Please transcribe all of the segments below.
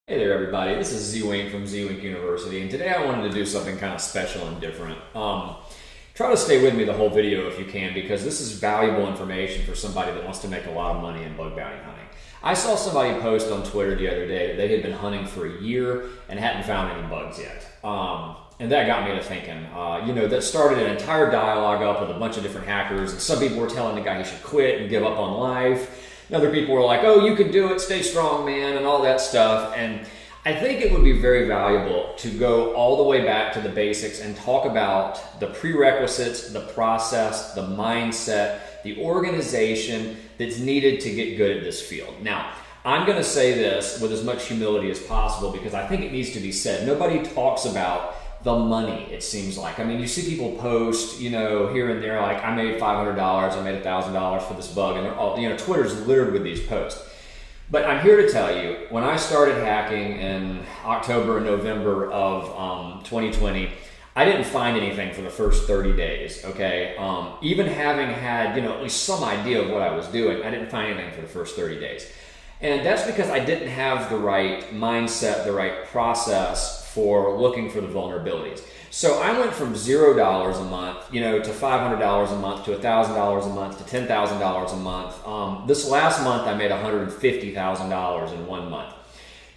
Hey there, everybody. This is Z-Wing from Z-Wing University, and today I wanted to do something kind of special and different. Try to stay with me the whole video if you can, because this is valuable information for somebody that wants to make a lot of money in bug bounty hunting. I saw somebody post on Twitter the other day that they had been hunting for a year and hadn't found any bugs yet. And that got me to thinking, that started an entire dialogue up with a bunch of different hackers, and some people were telling the guy he should quit and give up on life. And other people were like, oh, you can do it, stay strong, man, and all that stuff. And I think it would be very valuable to go all the way back to the basics and talk about the prerequisites, the process, the mindset, the organization that's needed to get good at this field. Now, I'm going to say this with as much humility as possible because I think it needs to be said. Nobody talks about the money, it seems like. I mean, you see people post, here and there, like, I made $500, I made $1,000 for this bug, and they're all, Twitter's littered with these posts. But I'm here to tell you, when I started hacking in October and November of 2020, I didn't find anything for the first 30 days, okay? Even having had, at least some idea of what I was doing, I didn't find anything for the first 30 days. And that's because I didn't have the right mindset, the right process for looking for the vulnerabilities. So I went from $0 a month, to $500 a month, to $1,000 a month, to $10,000 a month. This last month I made $150,000 in 1 month.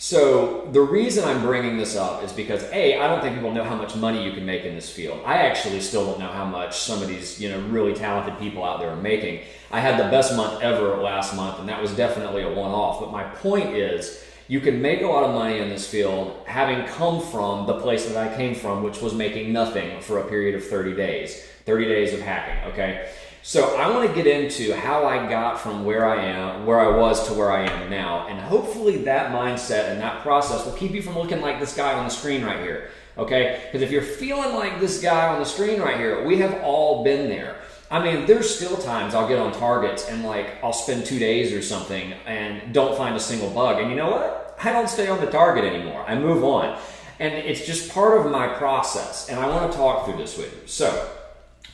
So the reason I'm bringing this up is because I don't think people know how much money you can make in this field. I actually still don't know how much some of these, really talented people out there are making. I had the best month ever last month, and that was definitely a one-off. But my point is, you can make a lot of money in this field having come from the place that I came from, which was making nothing for a period of 30 days. 30 days of hacking, okay? So I want to get into how I got from where I was to where I am now, and hopefully that mindset and that process will keep you from looking like this guy on the screen right here, okay? Because if you're feeling like this guy on the screen right here, we have all been there. I mean, there's still times I'll get on targets and I'll spend 2 days or something and don't find a single bug. And you know what? I don't stay on the target anymore. I move on. And it's just part of my process. And I want to talk through this with you. So,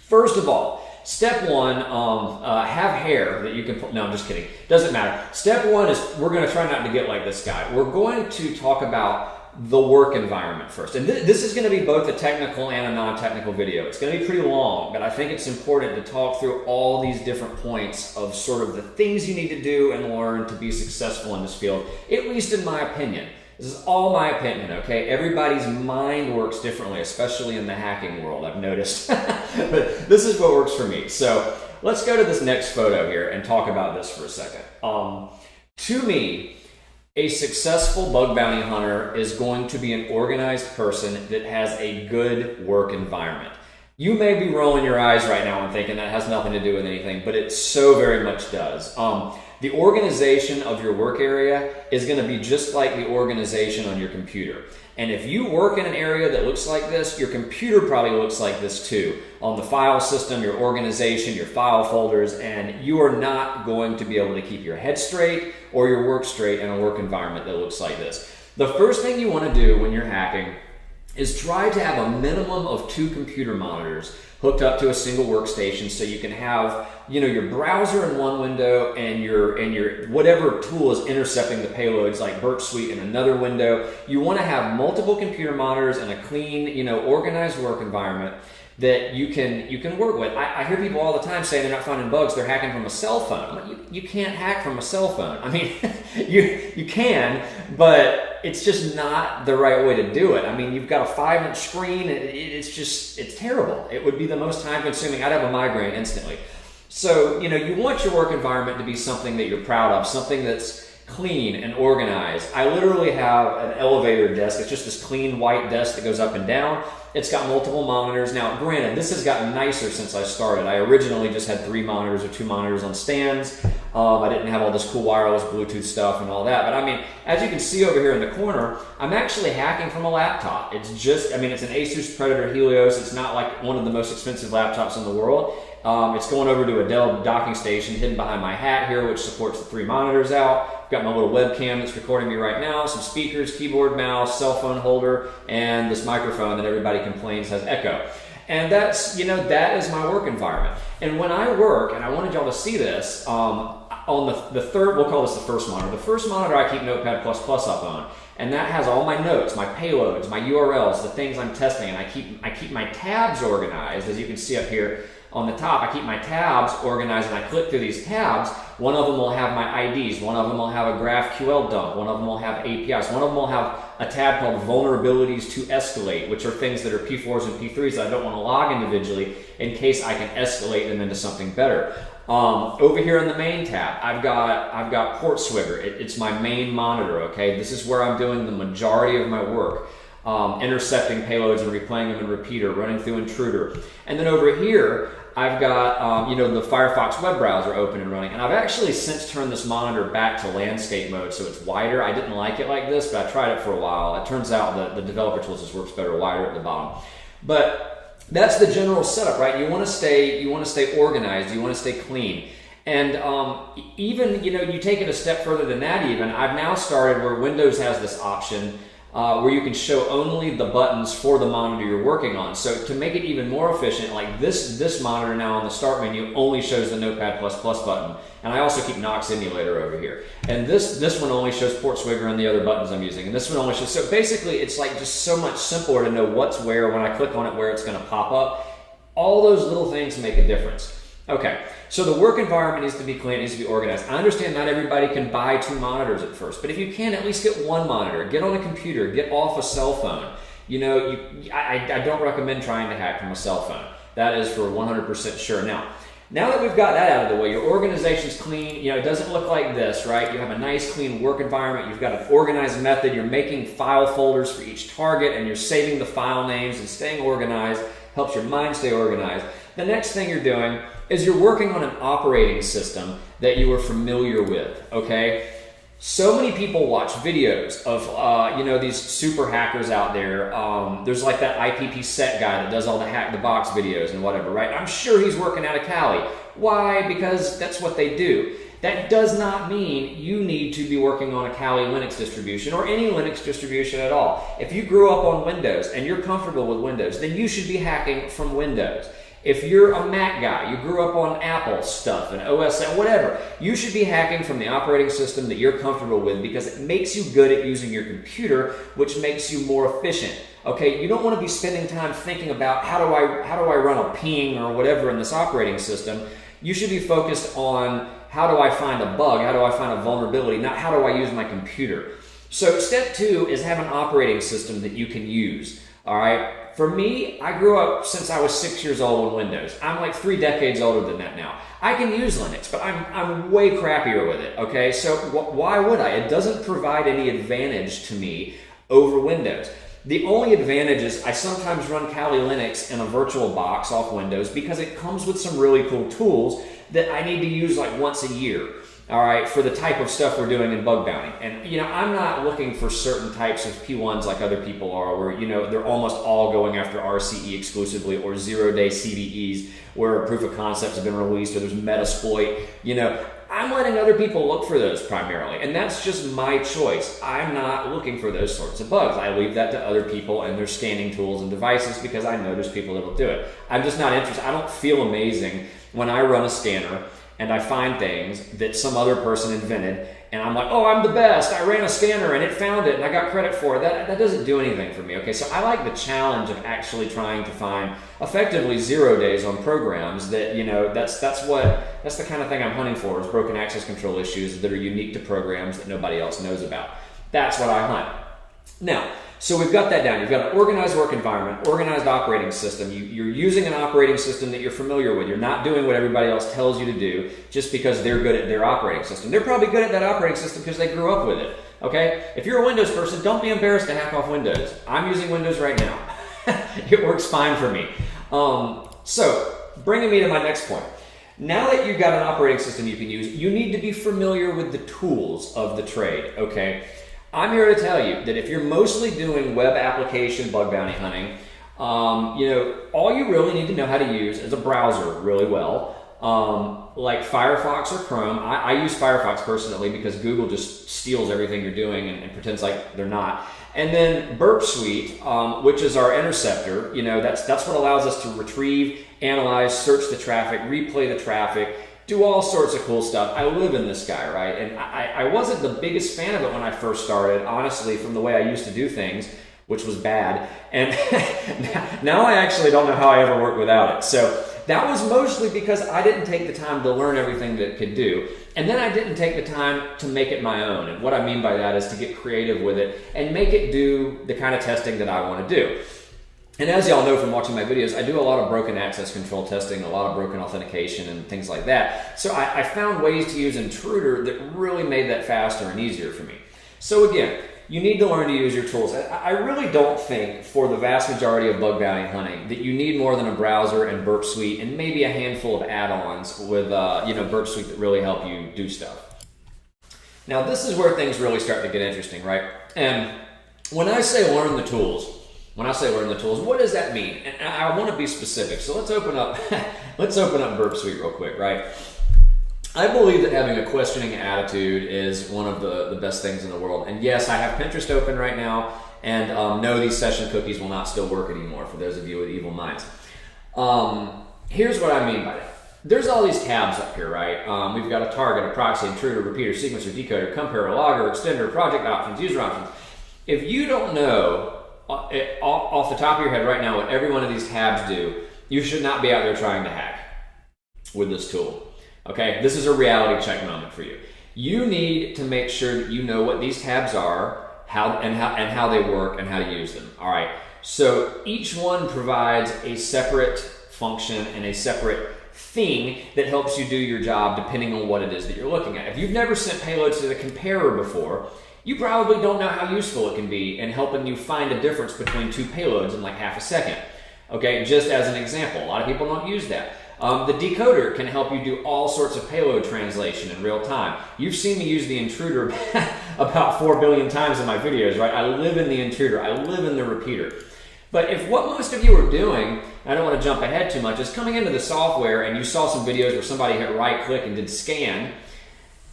first of all, step one, have hair that you can put. No, I'm just kidding. Doesn't matter. Step one is we're going to try not to get like this guy. We're going to talk about the work environment first. And this is going to be both a technical and a non-technical video. It's going to be pretty long, but I think it's important to talk through all these different points of sort of the things you need to do and learn to be successful in this field, at least in my opinion. This is all my opinion, okay? Everybody's mind works differently, especially in the hacking world, I've noticed. But this is what works for me. So let's go to this next photo here and talk about this for a second. To me, a successful bug bounty hunter is going to be an organized person that has a good work environment. You may be rolling your eyes right now and thinking that has nothing to do with anything, but it so very much does. The organization of your work area is going to be just like the organization on your computer. And if you work in an area that looks like this, your computer probably looks like this too. On the file system, your organization, your file folders, and you are not going to be able to keep your head straight or your work straight in a work environment that looks like this. The first thing you want to do when you're hacking is try to have a minimum of 2 computer monitors hooked up to a single workstation, so you can have, your browser in one window and your whatever tool is intercepting the payloads like Burp Suite in another window. You want to have multiple computer monitors and a clean, organized work environment that you can work with. I hear people all the time saying they're not finding bugs, they're hacking from a cell phone. I'm like, you can't hack from a cell phone. I mean, you can, but it's just not the right way to do it. I mean, you've got a 5-inch screen, it's terrible. It would be the most time consuming. I'd have a migraine instantly. So, you want your work environment to be something that you're proud of, something that's clean and organized. I literally have an elevator desk. It's just this clean white desk that goes up and down. It's got multiple monitors. Now, granted, this has gotten nicer since I started. I originally just had 3 monitors or 2 monitors on stands. I didn't have all this cool wireless Bluetooth stuff and all that. But I mean, as you can see over here in the corner, I'm actually hacking from a laptop. It's an Asus Predator Helios. It's not like one of the most expensive laptops in the world. It's going over to a Dell docking station hidden behind my hat here, which supports the 3 monitors out. I've got my little webcam that's recording me right now, some speakers, keyboard, mouse, cell phone holder, and this microphone that everybody complains has echo. And that's, that is my work environment. And when I work, and I wanted y'all to see this, on the third, we'll call this the first monitor. The first monitor I keep Notepad++ up on, and that has all my notes, my payloads, my URLs, the things I'm testing, and I keep my tabs organized. As you can see up here on the top, I keep my tabs organized, and I click through these tabs. One of them will have my IDs, one of them will have a GraphQL dump, one of them will have APIs, one of them will have a tab called Vulnerabilities to Escalate, which are things that are P4s and P3s that I don't want to log individually in case I can escalate them into something better. Over here in the main tab, I've got PortSwigger. It's my main monitor. Okay, this is where I'm doing the majority of my work, intercepting payloads and replaying them in Repeater, running through Intruder. And then over here, I've got the Firefox web browser open and running. And I've actually since turned this monitor back to landscape mode, so it's wider. I didn't like it like this, but I tried it for a while. It turns out the developer tools just works better wider at the bottom. But that's the general setup, right? You want to stay organized. You want to stay clean. And even, you take it a step further than that even. I've now started where Windows has this option where you can show only the buttons for the monitor you're working on. So to make it even more efficient, like this monitor now on the start menu only shows the Notepad++ button. And I also keep Nox Emulator over here. And this one only shows PortSwigger and the other buttons I'm using. And this one only shows, so basically it's like just so much simpler to know what's where when I click on it, where it's gonna pop up. All those little things make a difference. Okay, so the work environment needs to be clean, it needs to be organized. I understand not everybody can buy 2 monitors at first, but if you can, at least get 1 monitor. Get on a computer, get off a cell phone. I don't recommend trying to hack from a cell phone. That is for 100% sure. Now that we've got that out of the way, your organization's clean, it doesn't look like this, right? You have a nice clean work environment, you've got an organized method, you're making file folders for each target, and you're saving the file names and staying organized, helps your mind stay organized. The next thing you're doing is you're working on an operating system that you are familiar with, okay? So many people watch videos of, these super hackers out there. There's like that IPPSec guy that does all the hack the box videos and whatever, right? I'm sure he's working out of Cali. Why? Because that's what they do. That does not mean you need to be working on a Kali Linux distribution or any Linux distribution at all. If you grew up on Windows and you're comfortable with Windows, then you should be hacking from Windows. If you're a Mac guy, you grew up on Apple stuff and OS, whatever, you should be hacking from the operating system that you're comfortable with because it makes you good at using your computer, which makes you more efficient. Okay, you don't want to be spending time thinking about how do I run a ping or whatever in this operating system. You should be focused on how do I find a bug, how do I find a vulnerability, not how do I use my computer. So step 2 is have an operating system that you can use. All right. For me, I grew up since I was 6 years old on Windows. I'm like 3 decades older than that now. I can use Linux, but I'm way crappier with it. Okay, so why would I? It doesn't provide any advantage to me over Windows. The only advantage is I sometimes run Kali Linux in a virtual box off Windows because it comes with some really cool tools that I need to use like once a year. All right, for the type of stuff we're doing in bug bounty. And, I'm not looking for certain types of P1s like other people are, where, they're almost all going after RCE exclusively or 0-day CVEs where proof of concepts have been released or there's Metasploit. I'm letting other people look for those primarily, and that's just my choice. I'm not looking for those sorts of bugs. I leave that to other people and their scanning tools and devices because I know there's people that will do it. I'm just not interested. I don't feel amazing when I run a scanner and I find things that some other person invented, and I'm like, oh, I'm the best. I ran a scanner and it found it and I got credit for it. That doesn't do anything for me, okay? So I like the challenge of actually trying to find effectively 0 days on programs that, that's the kind of thing I'm hunting for, is broken access control issues that are unique to programs that nobody else knows about. That's what I hunt. Now, so we've got that down. You've got an organized work environment, organized operating system. You're using an operating system that you're familiar with. You're not doing what everybody else tells you to do just because they're good at their operating system. They're probably good at that operating system because they grew up with it. Okay? If you're a Windows person, don't be embarrassed to hack off Windows. I'm using Windows right now. It works fine for me. So, bringing me to my next point. Now that you've got an operating system you can use, you need to be familiar with the tools of the trade, okay? I'm here to tell you that if you're mostly doing web application bug bounty hunting, all you really need to know how to use is a browser really well, like Firefox or Chrome. I use Firefox personally because Google just steals everything you're doing and pretends like they're not. And then Burp Suite, which is our interceptor, that's what allows us to retrieve, analyze, search the traffic, replay the traffic, do all sorts of cool stuff. I live in this guy, right? And I wasn't the biggest fan of it when I first started, honestly, from the way I used to do things, which was bad. And now I actually don't know how I ever worked without it. So that was mostly because I didn't take the time to learn everything that it could do. And then I didn't take the time to make it my own. And what I mean by that is to get creative with it and make it do the kind of testing that I want to do. And as y'all know from watching my videos, I do a lot of broken access control testing, a lot of broken authentication and things like that. So I found ways to use Intruder that really made that faster and easier for me. So again, you need to learn to use your tools. I really don't think for the vast majority of bug bounty hunting that you need more than a browser and Burp Suite and maybe a handful of add-ons with Burp Suite that really help you do stuff. Now this is where things really start to get interesting, right? And when I say learn the tools, what does that mean? And I want to be specific. So let's open up Burp Suite real quick, right? I believe that having a questioning attitude is one of the best things in the world. And yes, I have Pinterest open right now, and no, these session cookies will not still work anymore for those of you with evil minds. Here's what I mean by that. There's all these tabs up here, right? We've got a target, a proxy, intruder, repeater, sequencer, decoder, comparer, logger, extender, project options, user options. If you don't know off the top of your head right now what every one of these tabs do, you should not be out there trying to hack with this tool. Okay, this is a reality check moment for you. You need to make sure that you know what these tabs are, how they work, and how to use them. All right. So each one provides a separate function and a separate thing that helps you do your job depending on what it is that you're looking at. If you've never sent payloads to the comparer before, you probably don't know how useful it can be in helping you find a difference between two payloads in like half a second. Okay, just as an example, a lot of people don't use that. The decoder can help you do all sorts of payload translation in real time. You've seen me use the intruder about 4 billion times in my videos, right? I live in the intruder. I live in the repeater. But if what most of you are doing, I don't want to jump ahead too much, is coming into the software and you saw some videos where somebody hit right click and did scan,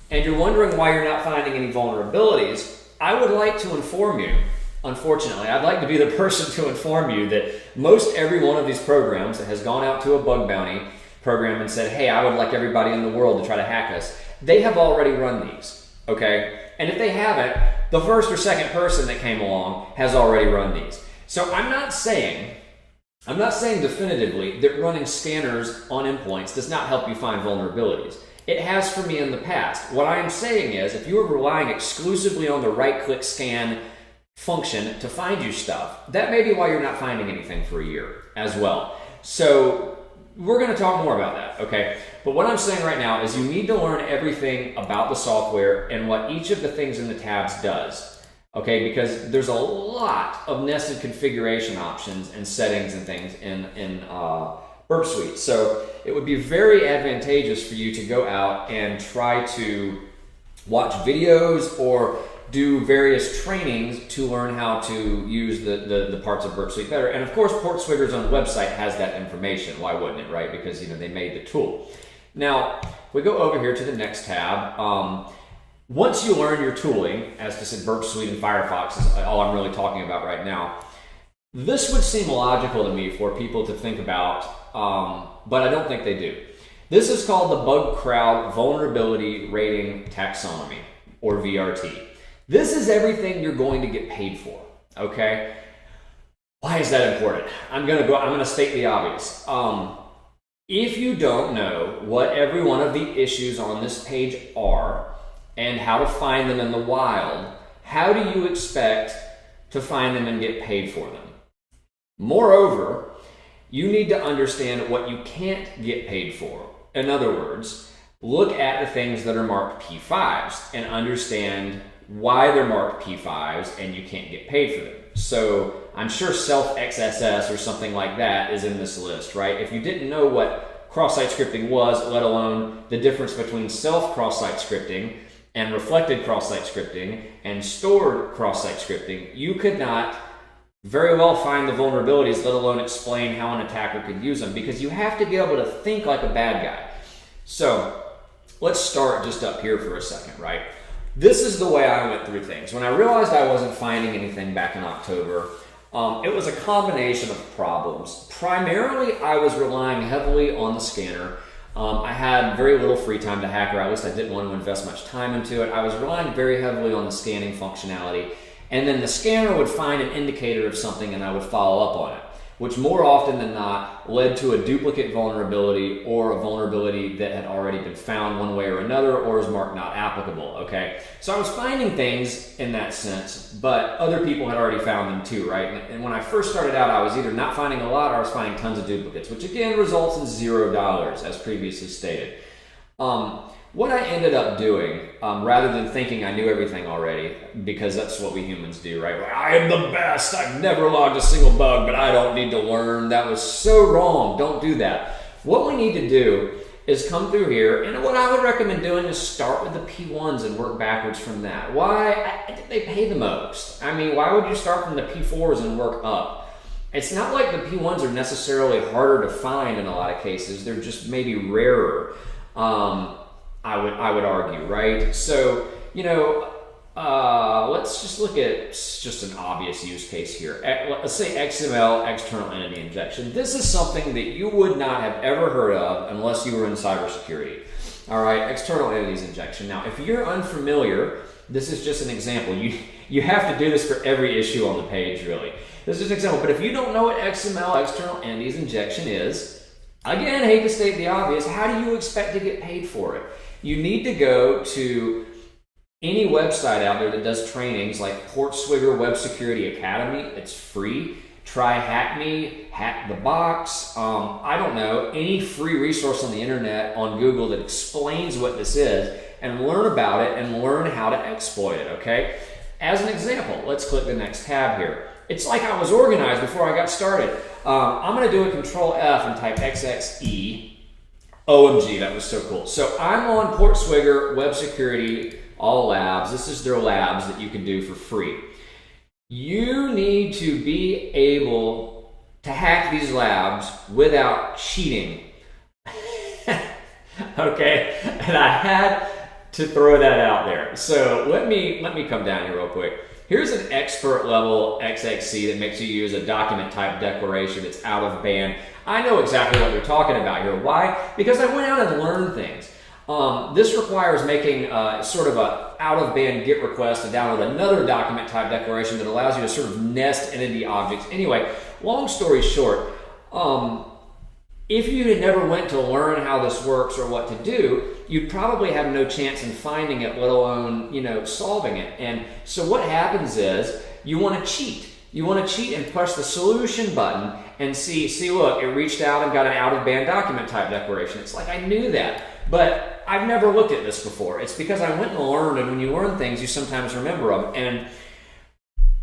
and you're wondering why you're not finding any vulnerabilities, I would like to inform you, unfortunately, I'd like to be the person to inform you that most every one of these programs that has gone out to a bug bounty program and said, hey, I would like everybody in the world to try to hack us, they have already run these, okay? And if they haven't, the first or second person that came along has already run these. So I'm not saying definitively that running scanners on endpoints does not help you find vulnerabilities. It has for me in the past. What I am saying is, if you are relying exclusively on the right-click scan function to find you stuff, that may be why you're not finding anything for a year as well. So we're going to talk more about that, okay? But what I'm saying right now is you need to learn everything about the software and what each of the things in the tabs does, okay? Because there's a lot of nested configuration options and settings and things in Burp Suite. So it would be very advantageous for you to go out and try to watch videos or do various trainings to learn how to use the parts of Burp Suite better. And of course, PortSwigger's own website has that information. Why wouldn't it, right? Because they made the tool. Now, we go over here to the next tab. Once you learn your tooling, as I said, Burp Suite and Firefox is all I'm really talking about right now. This would seem logical to me for people to think about, but I don't think they do. This is called the Bugcrowd Vulnerability Rating Taxonomy, or VRT. This is everything you're going to get paid for, okay? Why is that important? I'm gonna state the obvious. If you don't know what every one of the issues on this page are and how to find them in the wild, how do you expect to find them and get paid for them? Moreover, you need to understand what you can't get paid for. In other words, look at the things that are marked P5s and understand why they're marked P5s and you can't get paid for them. So I'm sure self-XSS or something like that is in this list, right? If you didn't know what cross-site scripting was, let alone the difference between self-cross-site scripting and reflected cross-site scripting and stored cross-site scripting, you could not very well find the vulnerabilities, let alone explain how an attacker could use them, because you have to be able to think like a bad guy. So let's start just up here for a second, right? This is the way I went through things. When I realized I wasn't finding anything back in October, it was a combination of problems. Primarily, I was relying heavily on the scanner. I had very little free time to hack, or at least I didn't want to invest much time into it. I was relying very heavily on the scanning functionality, and then the scanner would find an indicator of something and I would follow up on it, which more often than not led to a duplicate vulnerability or a vulnerability that had already been found one way or another or is marked not applicable, okay? So I was finding things in that sense, but other people had already found them too, right? And when I first started out, I was either not finding a lot or I was finding tons of duplicates, which again results in $0, as previously stated. What I ended up doing, rather than thinking I knew everything already, because that's what we humans do, right? Like, I am the best, I've never logged a single bug, but I don't need to learn. That was so wrong, don't do that. What we need to do is come through here, and what I would recommend doing is start with the P1s and work backwards from that. Why? They pay the most. I mean, why would you start from the P4s and work up? It's not like the P1s are necessarily harder to find in a lot of cases, they're just maybe rarer. I would argue, right? So, you know, let's just look at just an obvious use case here. Let's say XML, external entity injection. This is something that you would not have ever heard of unless you were in cybersecurity. All right, external entities injection. Now, if you're unfamiliar, this is just an example. You have to do this for every issue on the page, really. This is an example, but if you don't know what XML, external entities injection is, again, hate to state the obvious, how do you expect to get paid for it? You need to go to any website out there that does trainings like Portswigger Web Security Academy. It's free. Try HackMe, Hack the Box. I don't know, any free resource on the internet, on Google that explains what this is, and learn about it and learn how to exploit it, okay? As an example, let's click the next tab here. It's like I was organized before I got started. I'm going to do a Control F and type XXE. OMG, that was so cool. So I'm on Portswigger Web Security, all labs. This is their labs that you can do for free. You need to be able to hack these labs without cheating. Okay, and I had to throw that out there. So let me come down here real quick. Here's an expert level XXC that makes you use a document type declaration that's out of band. I know exactly what you're talking about here. Why? Because I went out and learned things. This requires making sort of a out of band GET request to download another document type declaration that allows you to sort of nest entity objects. Anyway, long story short, if you had never went to learn how this works or what to do, you'd probably have no chance in finding it, let alone, you know, solving it. And so what happens is you want to cheat. You want to cheat and push the solution button and see, look, it reached out and got an out-of-band document type declaration. It's like, I knew that, but I've never looked at this before. It's because I went and learned, and when you learn things, you sometimes remember them. And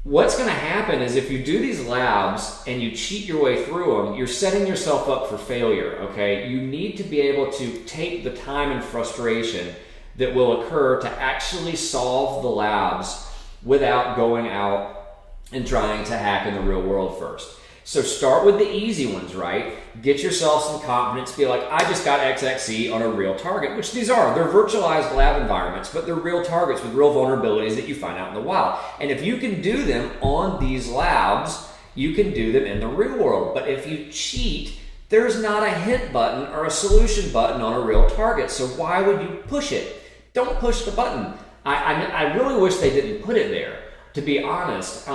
what's going to happen is if you do these labs and you cheat your way through them, you're setting yourself up for failure, okay? You need to be able to take the time and frustration that will occur to actually solve the labs without going out and trying to hack in the real world first. So start with the easy ones, right? Get yourself some confidence. Be like, I just got XXE on a real target, which these are. They're virtualized lab environments, but they're real targets with real vulnerabilities that you find out in the wild. And if you can do them on these labs, you can do them in the real world. But if you cheat, there's not a hint button or a solution button on a real target. So why would you push it? Don't push the button. I really wish they didn't put it there. To be honest,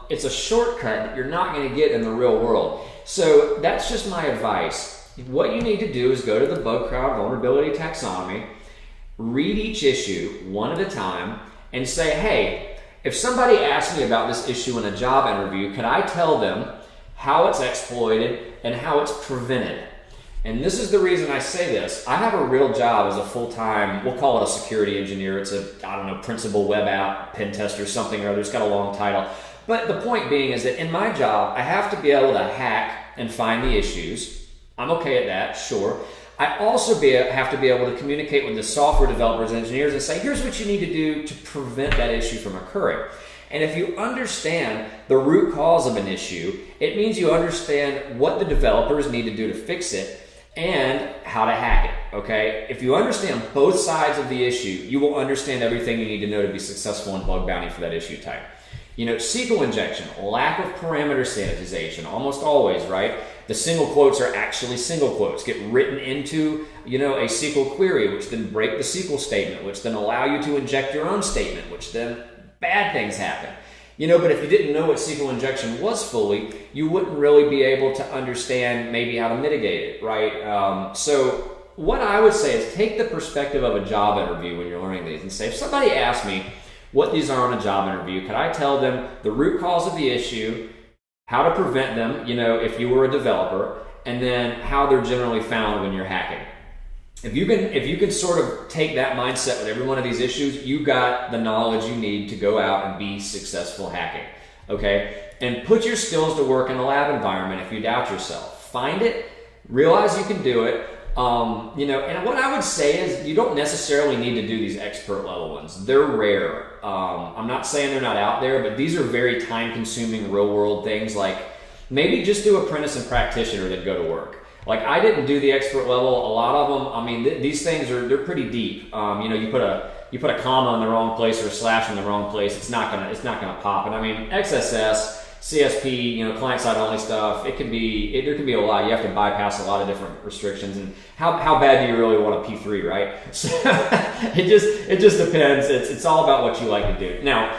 it's a shortcut that you're not going to get in the real world. So that's just my advice. What you need to do is go to the Bugcrowd Vulnerability Taxonomy, read each issue one at a time, and say, hey, if somebody asks me about this issue in a job interview, could I tell them how it's exploited and how it's prevented? And this is the reason I say this. I have a real job as a full-time, we'll call it a security engineer. It's a, I don't know, principal web app, pen tester, something or other. It's got a long title. But the point being is that in my job, I have to be able to hack and find the issues. I'm okay at that, sure. I also have to be able to communicate with the software developers and engineers and say, here's what you need to do to prevent that issue from occurring. And if you understand the root cause of an issue, it means you understand what the developers need to do to fix it and how to hack it, okay? If you understand both sides of the issue, you will understand everything you need to know to be successful in bug bounty for that issue type. SQL injection, lack of parameter sanitization, almost always, right? The single quotes are actually single quotes, get written into, a SQL query, which then break the SQL statement, which then allow you to inject your own statement, which then bad things happen. But if you didn't know what SQL injection was fully, you wouldn't really be able to understand maybe how to mitigate it, right? So what I would say is take the perspective of a job interview when you're learning these and say, if somebody asks me what these are on a job interview, could I tell them the root cause of the issue, how to prevent them, if you were a developer, and then how they're generally found when you're hacking. If you can sort of take that mindset with every one of these issues, you got the knowledge you need to go out and be successful hacking, okay? And put your skills to work in a lab environment if you doubt yourself. Find it, realize you can do it, and what I would say is you don't necessarily need to do these expert level ones. They're rare. I'm not saying they're not out there, but these are very time consuming real world things, like maybe just do apprentice and practitioner then go to work. Like I didn't do the expert level. A lot of them, these things they're pretty deep. You put a comma in the wrong place or a slash in the wrong place, it's not gonna pop. And XSS, CSP, client side only stuff, there can be a lot. You have to bypass a lot of different restrictions. And how bad do you really want a P3, right? So it just depends. It's all about what you like to do. Now,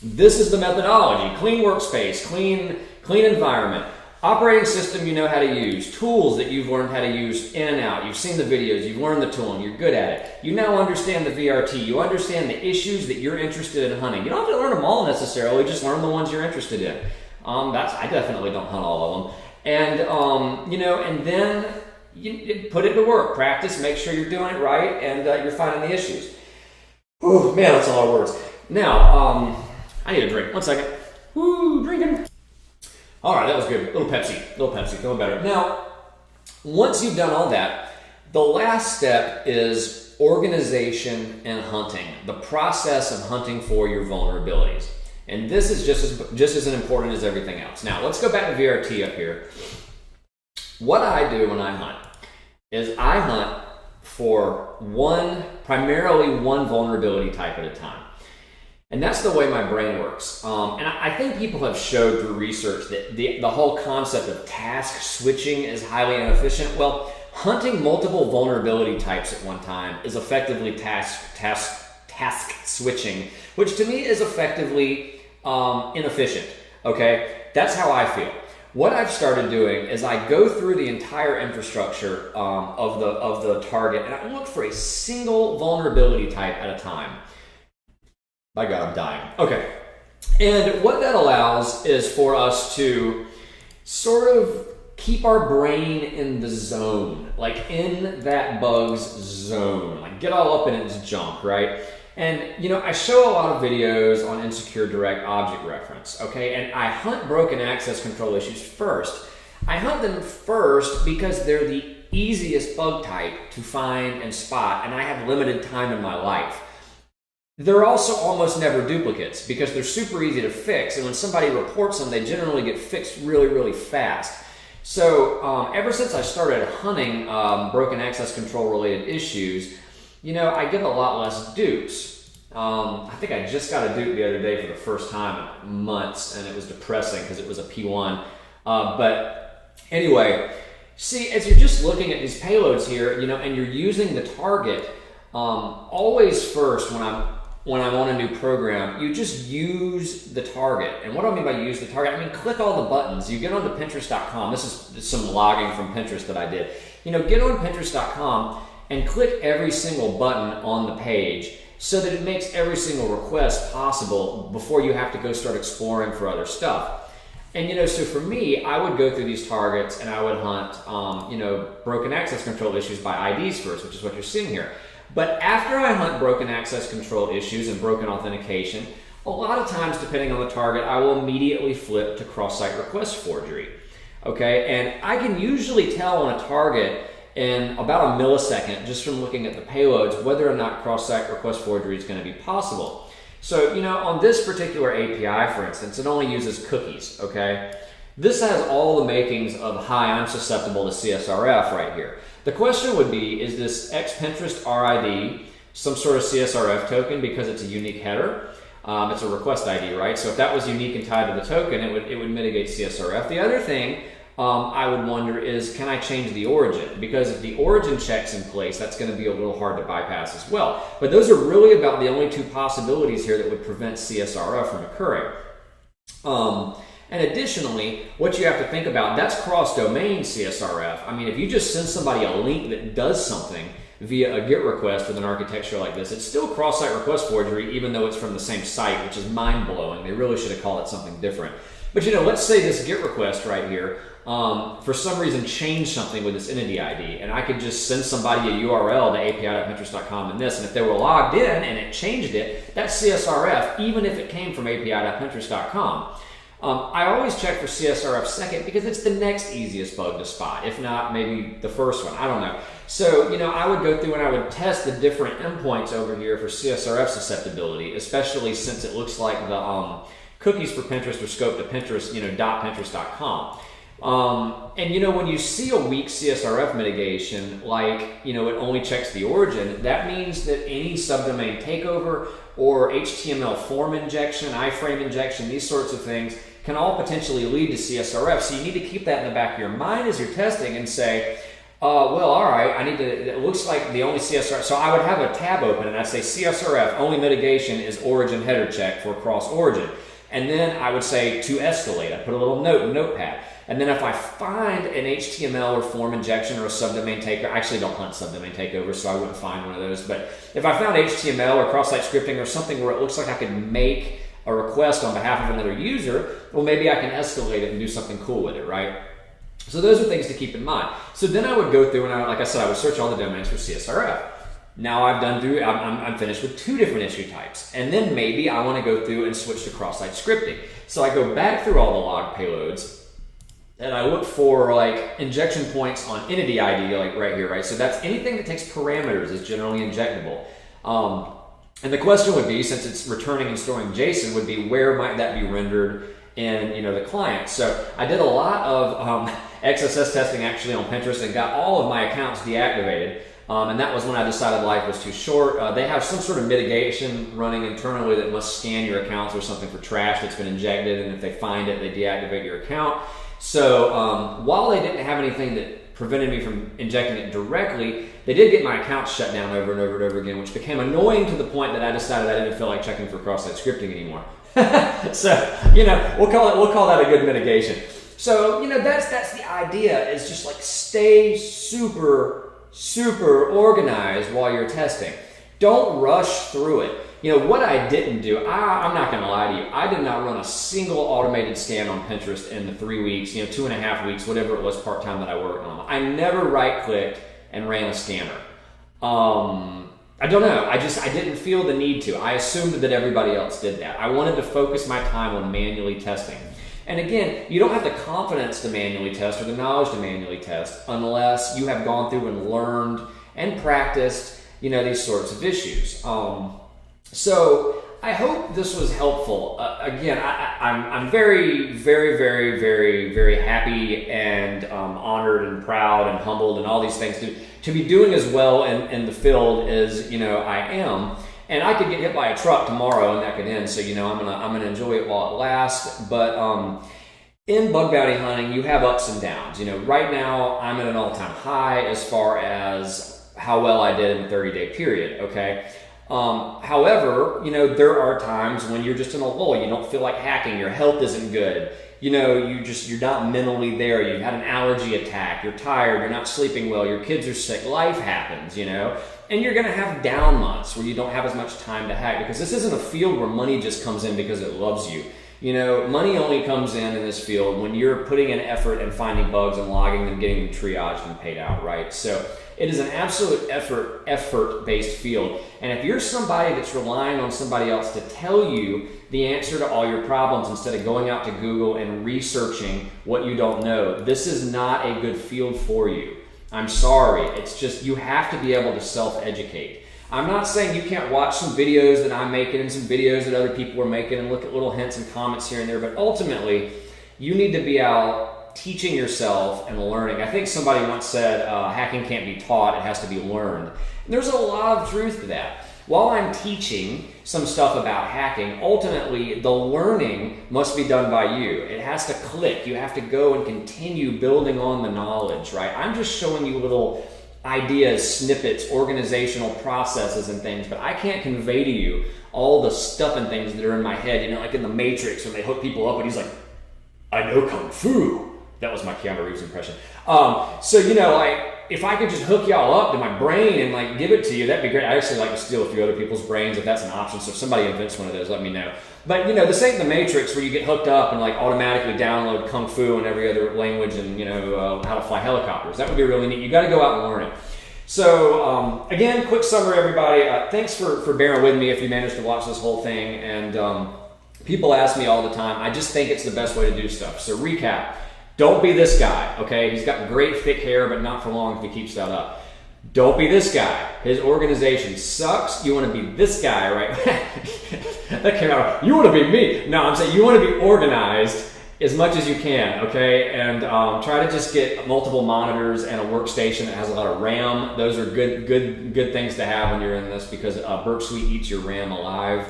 this is the methodology: clean workspace, clean environment. Operating system you know how to use, tools that you've learned how to use in and out. You've seen the videos, you've learned the tooling, you're good at it. You now understand the VRT, you understand the issues that you're interested in hunting. You don't have to learn them all necessarily, just learn the ones you're interested in. I definitely don't hunt all of them. And, and then you put it to work. Practice, make sure you're doing it right, and you're finding the issues. Whew, man, that's a lot of words. Now, I need a drink. 1 second. Woo, drinking. All right, that was good. Little Pepsi, feeling better. Now, once you've done all that, the last step is organization and hunting, the process of hunting for your vulnerabilities. And this is just as important as everything else. Now, let's go back to VRT up here. What I do when I hunt is I hunt for primarily one vulnerability type at a time. And that's the way my brain works. And I think people have showed through research that the whole concept of task switching is highly inefficient. Well, hunting multiple vulnerability types at one time is effectively task switching, which to me is effectively inefficient. Okay, that's how I feel. What I've started doing is I go through the entire infrastructure of the target, and I look for a single vulnerability type at a time. My God, I'm dying. Okay. And what that allows is for us to sort of keep our brain in the zone, like in that bug's zone, like get all up in its junk, right? And, I show a lot of videos on insecure direct object reference, okay? And I hunt broken access control issues first. I hunt them first because they're the easiest bug type to find and spot, and I have limited time in my life. They're also almost never duplicates because they're super easy to fix, and when somebody reports them, they generally get fixed really, really fast. So ever since I started hunting broken access control related issues, I get a lot less dupes. I think I just got a dupe the other day for the first time in months, and it was depressing because it was a P1. But anyway, see, as you're just looking at these payloads here, and you're using the target, always first when I'm on a new program, you just use the target. And what do I mean by use the target? Click all the buttons. You get onto Pinterest.com. This is some logging from Pinterest that I did. Get on Pinterest.com and click every single button on the page so that it makes every single request possible before you have to go start exploring for other stuff. And so for me, I would go through these targets and I would hunt, broken access control issues by IDs first, which is what you're seeing here. But after I hunt broken access control issues and broken authentication, a lot of times, depending on the target, I will immediately flip to cross-site request forgery. Okay, and I can usually tell on a target in about a millisecond, just from looking at the payloads, whether or not cross-site request forgery is going to be possible. So, on this particular API, for instance, it only uses cookies, okay? This has all the makings of, hi, I'm susceptible to CSRF right here. The question would be, is this X Pinterest RID some sort of CSRF token because it's a unique header? It's a request ID, right? So if that was unique and tied to the token, it would mitigate CSRF. The other thing I would wonder is, can I change the origin? Because if the origin check's in place, that's going to be a little hard to bypass as well. But those are really about the only two possibilities here that would prevent CSRF from occurring. And additionally, what you have to think about, that's cross-domain CSRF. I mean, if you just send somebody a link that does something via a GET request with an architecture like this, it's still cross-site request forgery, even though it's from the same site, which is mind-blowing. They really should have called it something different. But let's say this GET request right here, for some reason changed something with this entity ID, and I could just send somebody a URL to api.pinterest.com and this, and if they were logged in and it changed it, that's CSRF, even if it came from api.pinterest.com. I always check for CSRF second because it's the next easiest bug to spot, if not maybe the first one, I don't know. So, I would go through and I would test the different endpoints over here for CSRF susceptibility, especially since it looks like the cookies for Pinterest are scoped to Pinterest, .pinterest.com. And when you see a weak CSRF mitigation, like, it only checks the origin, that means that any subdomain takeover or HTML form injection, iframe injection, these sorts of things can all potentially lead to CSRF. So you need to keep that in the back of your mind as you're testing and say, well, all right, it looks like the only CSRF, so I would have a tab open and I'd say CSRF, only mitigation is origin header check for cross origin. And then I would say to escalate. I put a little note in Notepad. And then if I find an HTML or form injection or a subdomain takeover, I actually don't hunt subdomain takeovers, so I wouldn't find one of those. But if I found HTML or cross-site scripting or something where it looks like I could make a request on behalf of another user, well, maybe I can escalate it and do something cool with it, right? So those are things to keep in mind. So then I would go through and, like I said, I would search all the domains for CSRF. Now I'm finished with 2 different issue types. And then maybe I want to go through and switch to cross-site scripting. So I go back through all the log payloads and I look for like injection points on entity ID, like right here, right? So that's anything that takes parameters is generally injectable. And the question would be, since it's returning and storing JSON, would be where might that be rendered in the client? So I did a lot of XSS testing actually on Pinterest and got all of my accounts deactivated. And that was when I decided life was too short. They have some sort of mitigation running internally that must scan your accounts or something for trash that's been injected, and if they find it, they deactivate your account. So while they didn't have anything that prevented me from injecting it directly, they did get my account shut down over and over and over again, which became annoying to the point that I decided I didn't feel like checking for cross-site scripting anymore. So, we'll call that a good mitigation. So, that's the idea, is just like stay super organized while you're testing. Don't rush through it. What I didn't do, I'm not going to lie to you, I did not run a single automated scan on Pinterest in the 3 weeks, 2.5 weeks, whatever it was part-time that I worked on. I never right-clicked and ran a scanner. I don't know, I didn't feel the need to. I assumed that everybody else did that. I wanted to focus my time on manually testing. And again, you don't have the confidence to manually test or the knowledge to manually test unless you have gone through and learned and practiced, these sorts of issues. So I hope this was helpful. Again, I'm very, very, very, very, very happy and honored and proud and humbled and all these things to be doing as well in the field as I am. And I could get hit by a truck tomorrow and that could end. So I'm gonna enjoy it while it lasts. But in bug bounty hunting, you have ups and downs. Right now I'm at an all-time high as far as how well I did in the 30-day period. Okay. However, there are times when you're just in a lull. You don't feel like hacking. Your health isn't good. You're not mentally there. You've had an allergy attack. You're tired. You're not sleeping well. Your kids are sick. Life happens, and you're going to have down months where you don't have as much time to hack, because this isn't a field where money just comes in because it loves you. Money only comes in this field when you're putting in effort and finding bugs and logging them, getting them triaged and paid out, right? So it is an absolute effort-based field. And if you're somebody that's relying on somebody else to tell you the answer to all your problems instead of going out to Google and researching what you don't know, this is not a good field for you. I'm sorry. It's just you have to be able to self-educate. I'm not saying you can't watch some videos that I'm making and some videos that other people are making and look at little hints and comments here and there, but ultimately, you need to be out teaching yourself and learning. I think somebody once said, hacking can't be taught, it has to be learned. And there's a lot of truth to that. while I'm teaching some stuff about hacking, ultimately the learning must be done by you. It has to click. You have to go and continue building on the knowledge, right? I'm just showing you little ideas, snippets, organizational processes and things, but I can't convey to you all the stuff and things that are in my head, you know, like in the Matrix when they hook people up and he's like, I know Kung Fu. That was my Keanu Reeves impression. So, you know, like, if I could just hook y'all up to my brain and like give it to you, that'd be great. I actually like to steal a few other people's brains if that's an option. So if somebody invents one of those, let me know. But you know, this ain't the Matrix where you get hooked up and like automatically download Kung Fu and every other language and you know how to fly helicopters. That would be really neat. You got to go out and learn it. So again, quick summary, everybody. Thanks for bearing with me if you managed to watch this whole thing. And people ask me all the time. I just think it's the best way to do stuff. So recap. Don't be this guy, okay? He's got great thick hair, but not for long if he keeps that up. Don't be this guy. His organization sucks. You want to be this guy, right? That came out. You want to be me. No, I'm saying you want to be organized as much as you can, okay? And try to just get multiple monitors and a workstation that has a lot of RAM. Those are good things to have when you're in this because Burp Suite eats your RAM alive.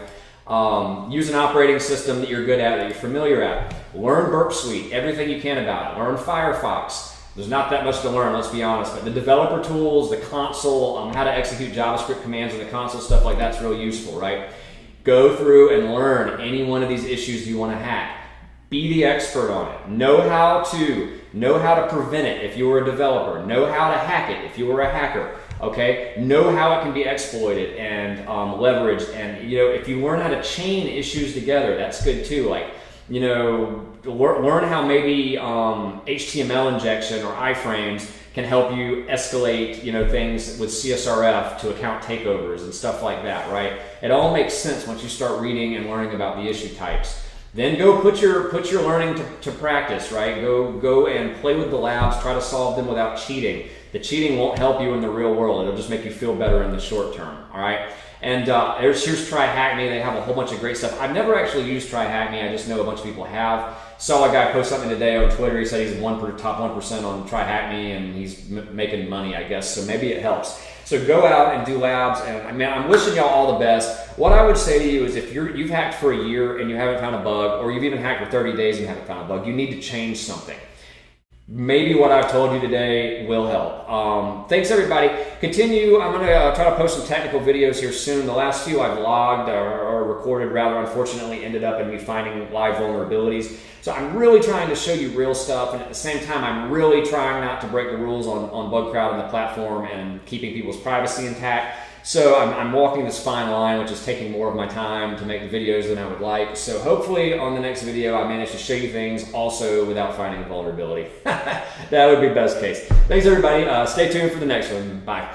Use an operating system that you're good at, that you're familiar at. Learn Burp Suite, everything you can about it. Learn Firefox. There's not that much to learn, let's be honest, but the developer tools, the console, how to execute JavaScript commands in the console, stuff like that's real useful, right? Go through and learn any one of these issues you want to hack. Be the expert on it. Know how to prevent it if you were a developer. Know how to hack it if you were a hacker. Okay, know how it can be exploited and leveraged, and you know if you learn how to chain issues together, that's good too. Like you know, learn how maybe HTML injection or iframes can help you escalate you know things with CSRF to account takeovers and stuff like that. Right? It all makes sense once you start reading and learning about the issue types. Then go put your learning to practice. Right? Go and play with the labs. Try to solve them without cheating. The cheating won't help you in the real world. It'll just make you feel better in the short term, all right? And here's TryHackMe. They have a whole bunch of great stuff. I've never actually used TryHackMe. I just know a bunch of people have. Saw a guy post something today on Twitter. He said he's top 1% on TryHackMe, and he's making money, I guess. So maybe it helps. So go out and do labs. And I mean, I'm wishing y'all all the best. What I would say to you is if you've hacked for a year and you haven't found a bug, or you've even hacked for 30 days and haven't found a bug, you need to change something. Maybe what I've told you today will help. Thanks, everybody. Continue. I'm going to try to post some technical videos here soon. The last few I've logged or recorded, rather, unfortunately, ended up in me finding live vulnerabilities. So I'm really trying to show you real stuff, and at the same time, I'm really trying not to break the rules on BugCrowd and the platform and keeping people's privacy intact. So I'm walking this fine line, which is taking more of my time to make the videos than I would like. So hopefully on the next video, I manage to show you things also without finding a vulnerability. That would be best case. Thanks, everybody. Stay tuned for the next one. Bye.